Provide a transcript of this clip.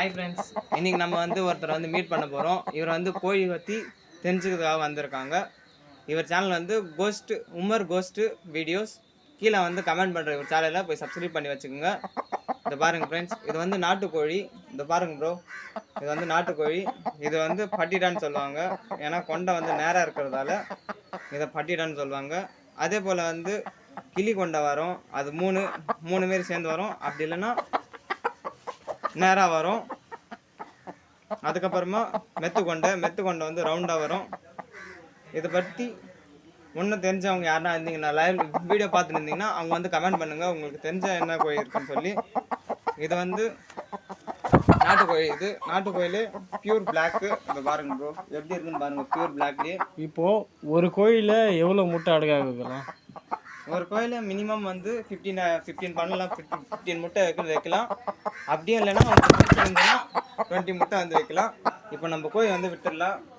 Hi friends, இன்றைக்கி நம்ம வந்து ஒருத்தரை வந்து மீட் பண்ண போகிறோம். இவர் வந்து கோழி பற்றி தெரிஞ்சுக்கிறதுக்காக வந்திருக்காங்க. இவர் சேனல் வந்து உமர் கோஸ்ட்டு வீடியோஸ். கீழே வந்து கமெண்ட் பண்ணுற இவர் சேனலில் போய் சப்ஸ்கிரைப் பண்ணி வச்சுக்கோங்க. இதை பாருங்கள் ஃப்ரெண்ட்ஸ், இது வந்து நாட்டுக்கோழி. இதை பாருங்கள் ப்ரோ, இது வந்து நாட்டுக்கோழி. இது வந்து பட்டிடான்னு சொல்லுவாங்க. ஏன்னா கொண்டை வந்து நேராக இருக்கிறதால இதை பட்டிடான்னு சொல்லுவாங்க. அதே போல் வந்து கிளி கொண்டை வரும், அது மூணு மாரி சேர்ந்து வரும். அப்படி இல்லைன்னா நேராக வரும். அதுக்கப்புறமா மெத்து கொண்டை வந்து ரவுண்டாக வரும். இதை பற்றி ஒன்றும் தெரிஞ்சவங்க யாருன்னா இருந்தீங்கன்னா, லைவ் வீடியோ பார்த்துட்டு இருந்தீங்கன்னா அவங்க வந்து கமெண்ட் பண்ணுங்கள், உங்களுக்கு தெரிஞ்ச என்ன கோழி இருக்குன்னு சொல்லி. இது வந்து நாட்டுக்கோழி. இது நாட்டுக்கோயிலே பியூர் பிளாக்கு. இதை பாருங்க ப்ரோ, எப்படி இருக்குன்னு பாருங்கள். பியூர் பிளாக்லேயே இப்போது ஒரு கோழியில் எவ்வளோ முட்டை அடக்காக வைக்கலாம்? ஒரு கோயிலில் மினிமம் வந்து 15 பண்ணலாம். 15 முட்டை வைக்கலாம். அப்படியே இல்லைன்னா 20 முட்டை வந்து வைக்கலாம். இப்போ நம்ம கோழி வந்து விட்டுடலாம்.